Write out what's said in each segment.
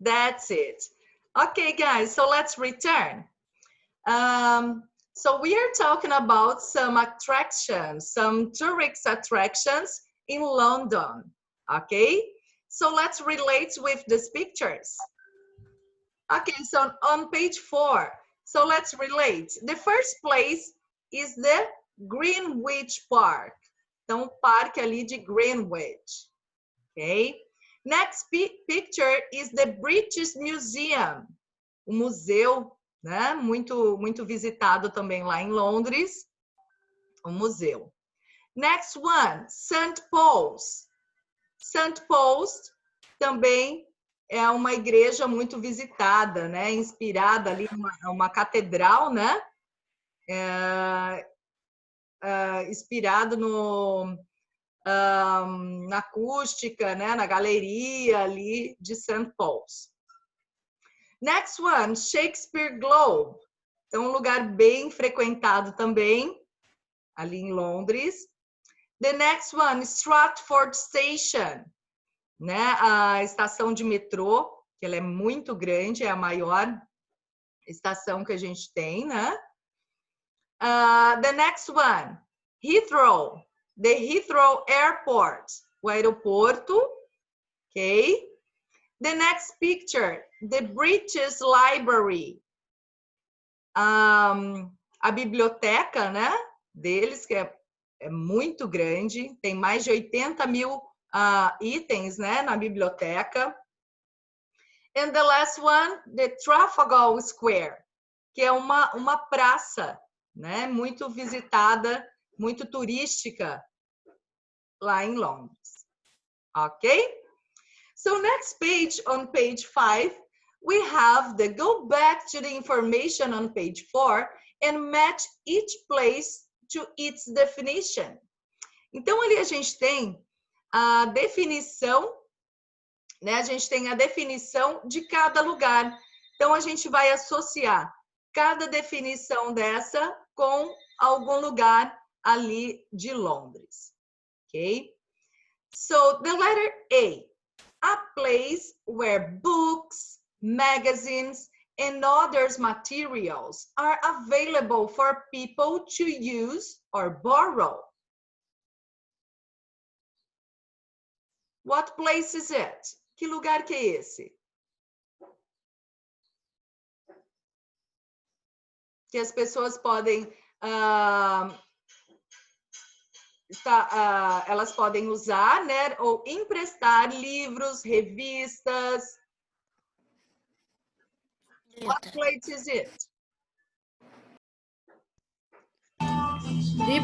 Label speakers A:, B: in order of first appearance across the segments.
A: That's it. Okay, guys, so let's return. So we are talking about some attractions, some tourist attractions in London, okay? So let's relate with these pictures. Okay, so on page 4, so let's relate. The first place is the Greenwich Park. Então, o parque ali de Greenwich, okay? Next picture is the British Museum, o museu, né? Muito visitado também lá em Londres, o museu. Next one, St. Paul's. St. Paul's também é uma igreja muito visitada, né? Inspirada ali em uma catedral, né? Inspirado na acústica, né? Na galeria ali de St. Paul's. Next one, Shakespeare Globe. Então, um lugar bem frequentado também, ali em Londres. The next one, Stratford Station, né? A estação de metrô, que ela é muito grande, é a maior estação que a gente tem, né? The next one, Heathrow, the Heathrow Airport, o aeroporto, ok? The next picture, the British Library, a biblioteca, né, deles, que é muito grande, tem mais de 80 mil itens, né, na biblioteca. And the last one, the Trafalgar Square, que é uma praça, né, muito visitada, muito turística lá em Londres. Ok? So next page, on page 5, we have the go back to the information on page 4 and match each place to its definition. Então, ali a gente tem a definição, né? A gente tem a definição de cada lugar. Então, a gente vai associar cada definição dessa com algum lugar ali de Londres. Ok? So, the letter A place where books, magazines, and other materials are available for people to use or borrow. What place is it? Que lugar que é esse? Que as pessoas podem elas podem usar, né, ou emprestar livros, revistas. What place is it?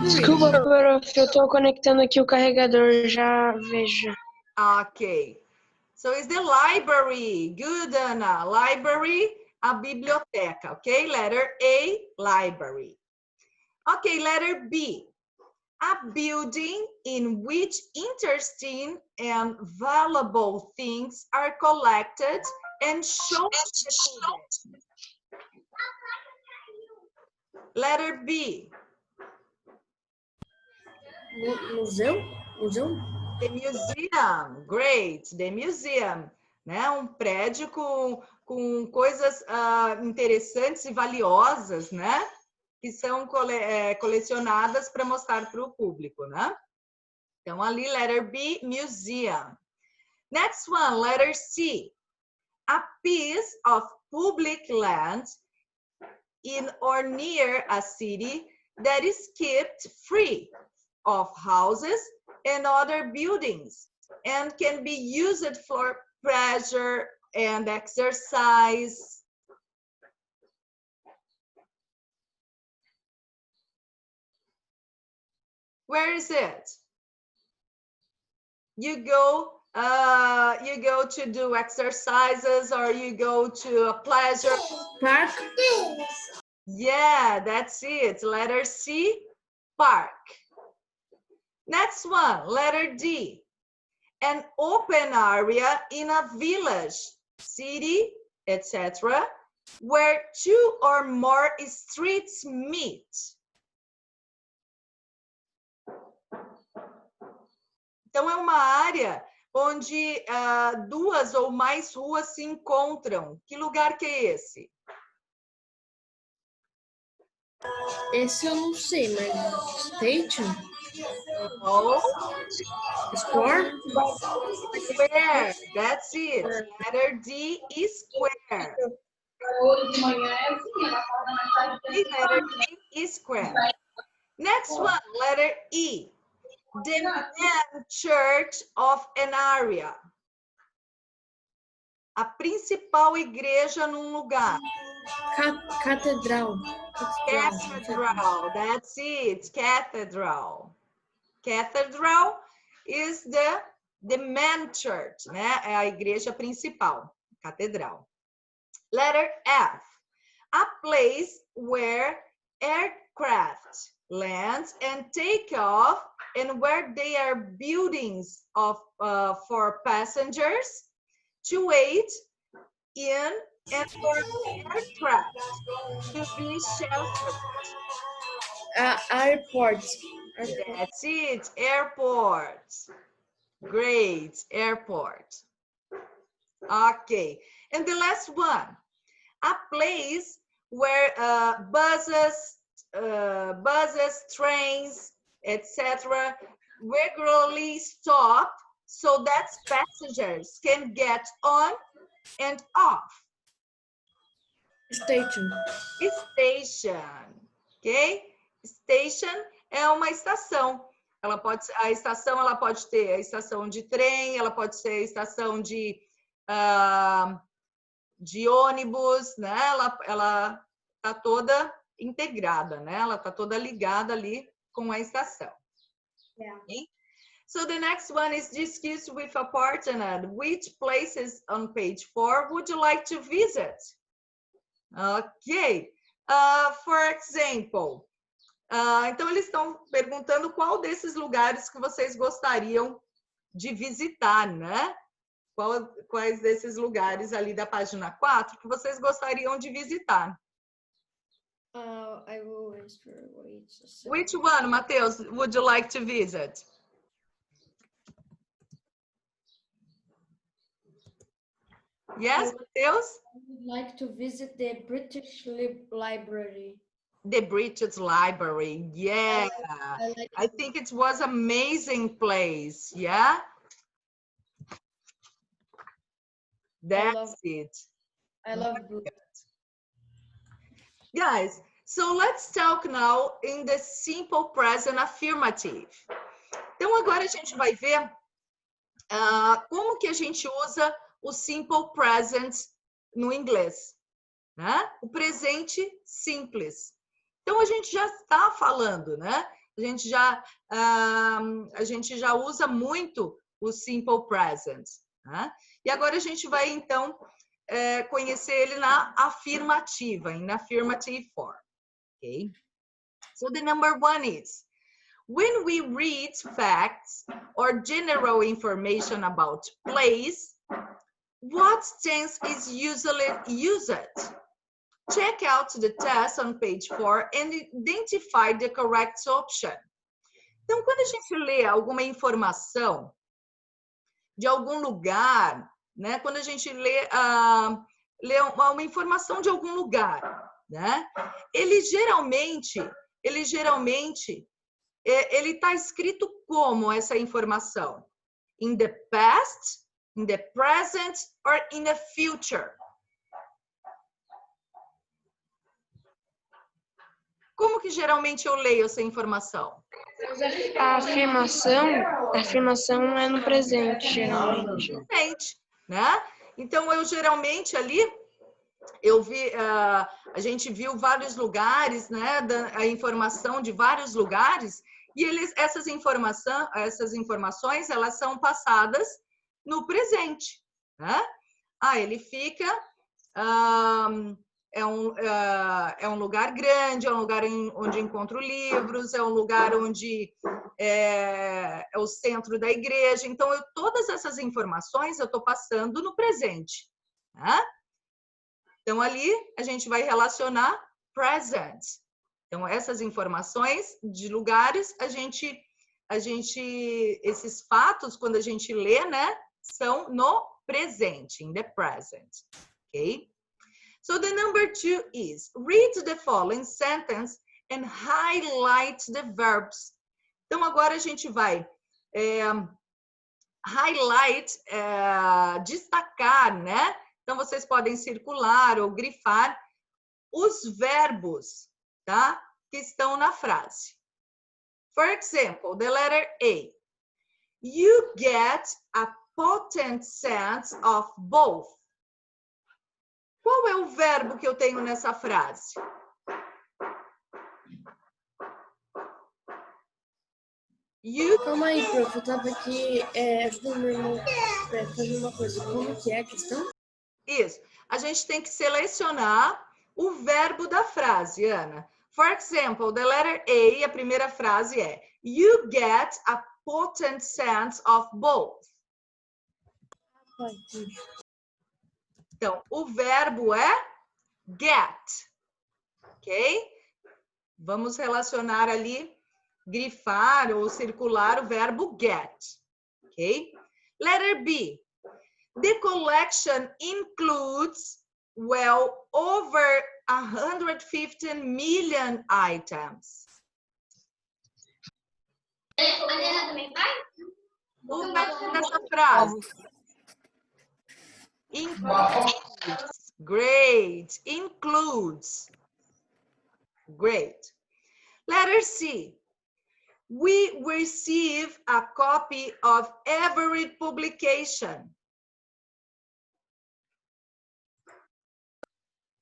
B: Desculpa, prof, eu estou conectando aqui o carregador, já vejo.
A: Ok. So it's the library. Good, Ana. Library, a biblioteca. Okay, letter A, library. Okay, letter B. A building in which interesting and valuable things are collected and shown to the public. Letter B.
C: Museu?
A: The museum. Great. The museum. Né? Um prédio com coisas interessantes e valiosas, né? Que são colecionadas para mostrar para o público, né? Então, ali, letter B, museum. Next one, letter C. A piece of public land in or near a city that is kept free of houses and other buildings and can be used for pleasure and exercise. Where is it? You go to do exercises or you go to a pleasure
C: Park.
A: Yeah, that's it. Letter C, park. Next one, letter D. An open area in a village, city, etc., where two or more streets meet. Então, é uma área onde duas ou mais ruas se encontram. Que lugar que é esse?
C: Esse eu não sei, mas station?
A: Oh,
C: Square?
A: square. That's it. Letter D is square. Letter D is square. Next one, letter E. The main church of an area. A principal igreja num lugar.
C: Catedral.
A: Cathedral, that's it, cathedral. Cathedral is the main church, né? É a igreja principal, catedral. Letter F. A place where aircraft land and take off, and where they are buildings for passengers to wait in and for aircraft to be sheltered.
C: Airport.
A: That's it, airport. Great, airport. Okay, and the last one, a place where buses, trains, etc. regularly stop so that passengers can get on and off.
C: Station.
A: Station, ok? Station é uma estação. A estação ela pode ter a estação de trem, ela pode ser a estação de ônibus, né? Ela tá toda integrada, né? Ela tá toda ligada ali com a estação.
C: Yeah.
A: Okay? So the next one is discuss with a partner. Which places on page 4 would you like to visit? Ok. For example, então eles estão perguntando qual desses lugares que vocês gostariam de visitar, né? Quais desses lugares ali da página 4 que vocês gostariam de visitar?
C: I will answer.
A: Which one, Matheus, would you like to visit? Yes, Matheus?
C: I would like to visit the British Library.
A: The British Library, yeah. I think it was amazing place, yeah? That's it.
C: I love books.
A: Guys, so let's talk now in the simple present affirmative. Então, agora a gente vai ver como que a gente usa o simple present no inglês, né? O presente simples. Então, a gente já está falando, né? A gente já usa muito o simple present, né? E agora a gente vai, então, conhecer ele na afirmativa, in affirmative form, okay? So the number one is, when we read facts or general information about place, what tense is usually used? Check out the test on page 4 and identify the correct option. Então, quando a gente lê alguma informação de algum lugar, né? Quando a gente lê uma informação de algum lugar, né? Ele geralmente está escrito como essa informação? In the past, in the present, or in the future? Como que geralmente eu leio essa informação?
B: A afirmação é no presente, geralmente.
A: Presente, né? Então, eu geralmente ali, a gente viu vários lugares, né? A informação de vários lugares, e essas informações, elas são passadas no presente, né? Ele fica... É um lugar grande, é um lugar onde encontro livros, é um lugar onde é o centro da igreja. Então, todas essas informações eu estou passando no presente, né? Então, ali a gente vai relacionar present. Então, essas informações de lugares, esses fatos, quando a gente lê, né? são no presente, in the present. Okay? So the number 2 is read the following sentence and highlight the verbs. Então agora a gente vai highlight, destacar, né? Então vocês podem circular ou grifar os verbos, tá? Que estão na frase. For example, the letter A. You get a potent sense of both. Qual é o verbo que eu tenho nessa frase?
C: Calma aí, prof. Eu tava aqui ajudando meu irmão pra fazer uma coisa. Como que é a questão?
A: Isso. A gente tem que selecionar o verbo da frase, Ana. For example, the letter A, a primeira frase é You get a potent sense of both. Então, o verbo é get. Ok? Vamos relacionar ali, grifar ou circular o verbo get. Ok? Letter B. The collection includes, well, over 150 million items. O verbo dessa frase. Includes. Great. Includes. Great. Letter C. We receive a copy of every publication.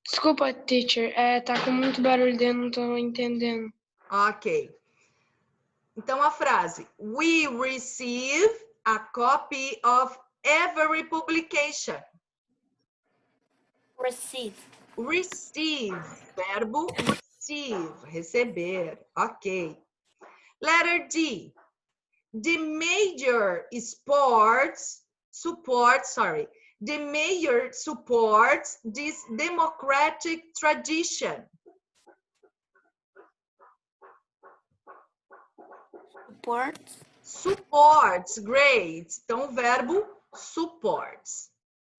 B: Desculpa, teacher. Tá com muito barulho dentro, não tô entendendo.
A: Ok. Então, a frase. We receive a copy of every publication.
D: Receive.
A: Receive. Verbo receive. Receber. Ok. Letter D. The mayor supports this democratic tradition.
D: Support.
A: Supports, great. Então, o verbo supports.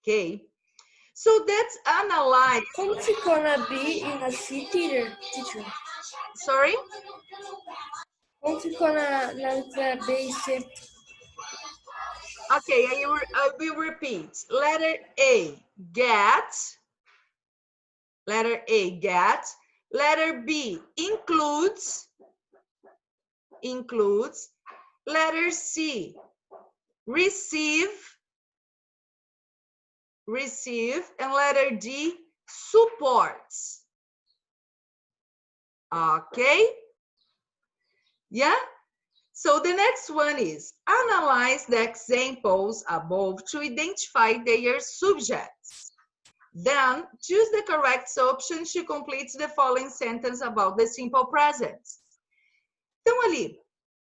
A: Ok? So let's analyze.
C: Como ficou na B e na C, teacher?
A: Sorry?
C: Como ficou na letra B e C?
A: Okay, I will repeat. Letter A, get. Letter A, get. Letter B, includes. Includes. Letter C, receive. Receive. And letter D, supports. Okay? Yeah? So the next one is analyze the examples above to identify their subjects. Then choose the correct option to complete the following sentence about the simple present. Então ali,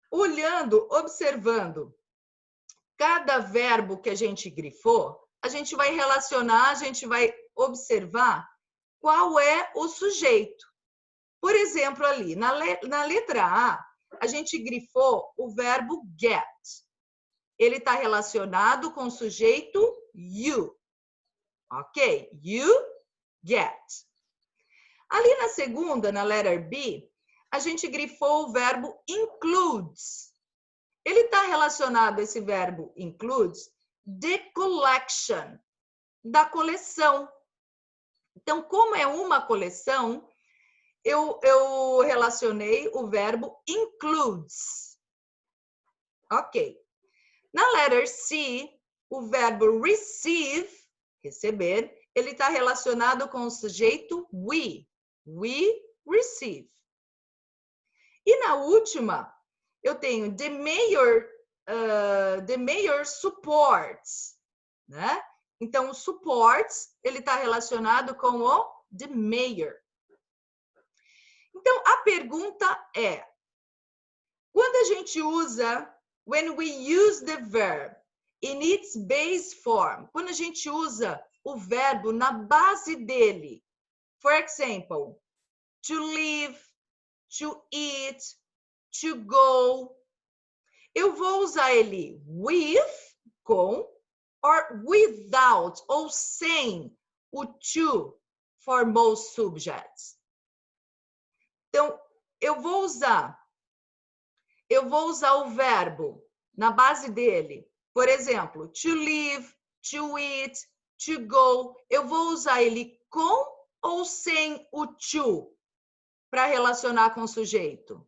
A: olhando, observando cada verbo que a gente grifou, a gente vai relacionar, a gente vai observar qual é o sujeito. Por exemplo, ali, na letra A gente grifou o verbo get. Ele está relacionado com o sujeito you. Ok? You get. Ali na segunda, na letter B, a gente grifou o verbo includes. Ele está relacionado, esse verbo includes, the collection, da coleção. Então, como é uma coleção, eu relacionei o verbo includes. Ok. Na letter C, o verbo receive, receber, ele está relacionado com o sujeito we. We receive. E na última, eu tenho the mayor supports, né? Então, o supports, ele está relacionado com o the mayor. Então, a pergunta é, quando a gente usa, when we use the verb in its base form, quando a gente usa o verbo na base dele, for example, to live, to eat, to go, eu vou usar ele with, com or without, ou sem o to for most subjects. Então, eu vou usar o verbo na base dele. Por exemplo, to live, to eat, to go. Eu vou usar ele com ou sem o to para relacionar com o sujeito?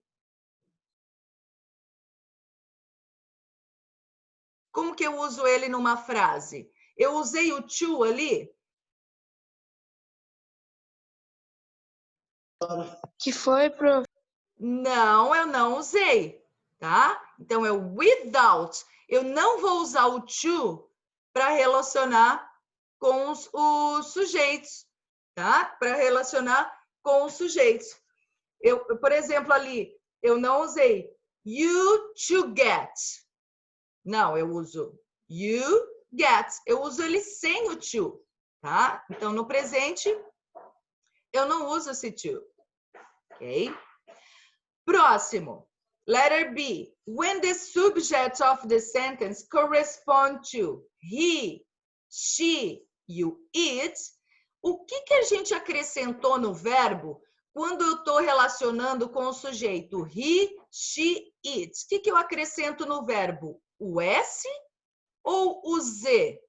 A: Como que eu uso ele numa frase? Eu usei o to ali?
B: Que foi, prof?
A: Não, eu não usei, tá? Então, é without. Eu não vou usar o to para relacionar com os sujeitos, tá? Para relacionar com os sujeitos. Por exemplo, ali, eu não usei you to get. Não, eu uso you get. Eu uso ele sem o to, tá? Então, no presente, eu não uso esse to, ok? Próximo. Letter B. When the subject of the sentence corresponds to he, she, you, it, o que a gente acrescentou no verbo quando eu estou relacionando com o sujeito he, she, it? O que eu acrescento no verbo? O S ou o Z?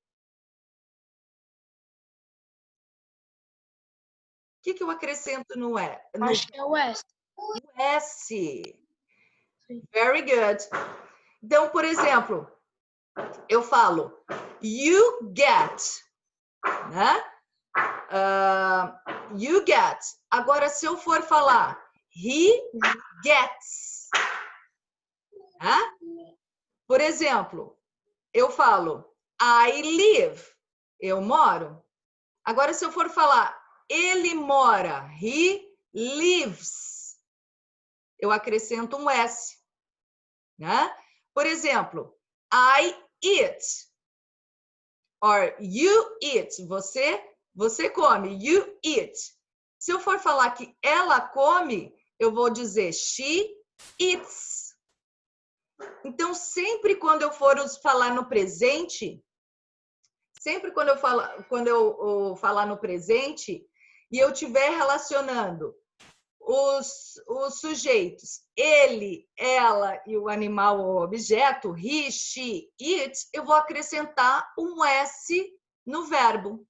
A: O que eu acrescento no E?
B: Acho que é o S.
A: O S. Very good. Então, por exemplo, eu falo you get, né? You get. Agora, se eu for falar he gets, né? Por exemplo, eu falo I live, eu moro. Agora, se eu for falar ele mora, he lives, eu acrescento um S, né? Por exemplo, I eat, or you eat, você come, you eat. Se eu for falar que ela come, eu vou dizer she eats. Então, sempre quando eu for falar no presente, sempre quando eu falar no presente e eu estiver relacionando os sujeitos, ele, ela e o animal ou objeto, he, she, it, eu vou acrescentar um S no verbo.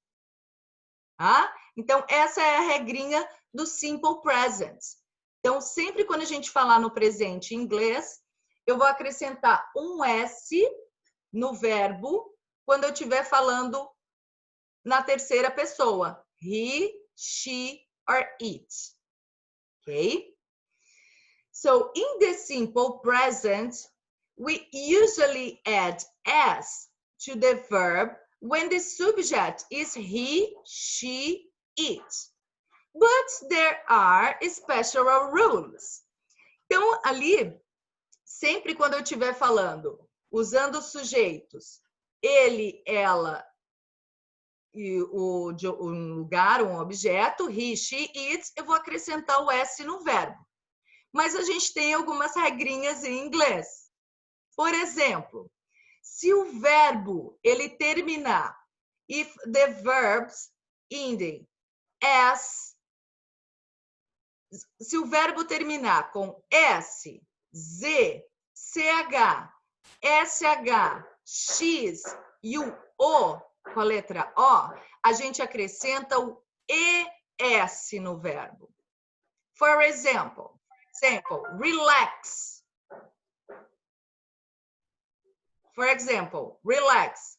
A: Tá? Então, essa é a regrinha do simple present. Então, sempre quando a gente falar no presente em inglês, eu vou acrescentar um S no verbo quando eu estiver falando na terceira pessoa. He, she, or it. Okay? So, in the simple present, we usually add S to the verb when the subject is he, she, it. But there are special rules. Então, ali, sempre quando eu estiver falando, usando os sujeitos, ele, ela, e um lugar, um objeto, he, she, it, eu vou acrescentar o S no verbo. Mas a gente tem algumas regrinhas em inglês. Por exemplo, se o verbo ele terminar, if the verbs ending S, se o verbo terminar com S, Z, CH, SH, X e o O, com a letra O, a gente acrescenta o ES no verbo. For example, relax. For example, relax.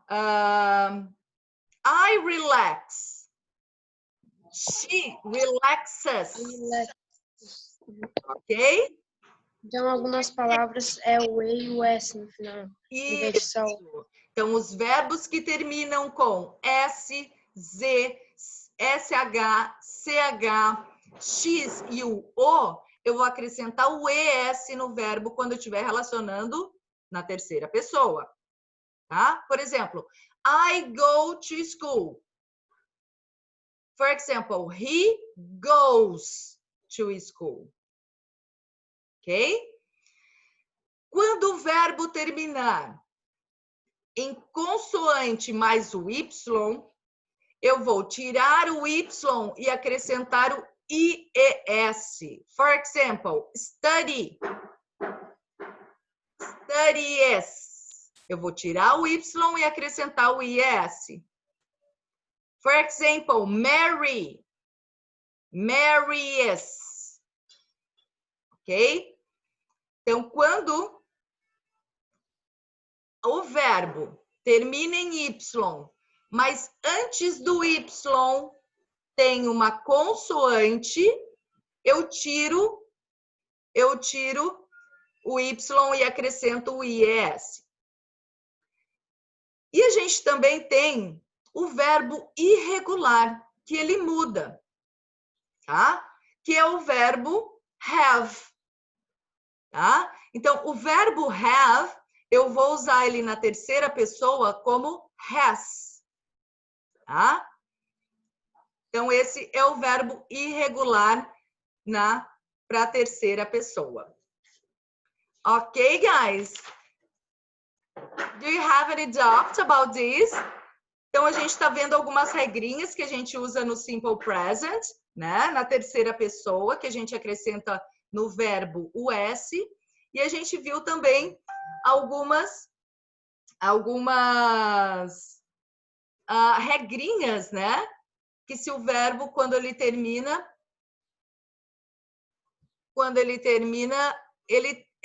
A: I relax. She relaxes. Ok?
B: Então, algumas palavras é o E e o S no final.
A: Isso. Então, os verbos que terminam com S, Z, SH, CH, X e o O, eu vou acrescentar o ES no verbo quando eu estiver relacionando na terceira pessoa. Tá? Por exemplo, I go to school. For example, he goes to school. Ok? Quando o verbo terminar em consoante mais o Y, eu vou tirar o Y e acrescentar o IES. For example, study. Studies. Eu vou tirar o Y e acrescentar o IES. For example, marry. Marries. Ok? Então, quando o verbo termina em Y, mas antes do Y tem uma consoante, eu tiro o Y e acrescento o IES. E a gente também tem o verbo irregular, que ele muda, tá? Que é o verbo have, tá? Então, o verbo have, eu vou usar ele na terceira pessoa como has, tá? Então, esse é o verbo irregular para a terceira pessoa. Ok, guys? Do you have any doubts about this? Então, a gente está vendo algumas regrinhas que a gente usa no Simple Present, né? Na terceira pessoa, que a gente acrescenta no verbo o S. E a gente viu também algumas regrinhas, né? Que se o verbo, quando ele termina,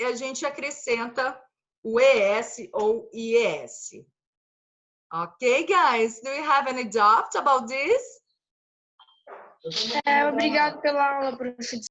A: a gente acrescenta o ES ou IES. Ok, guys? Do you have any doubts about this?
B: Obrigado pela aula, professor.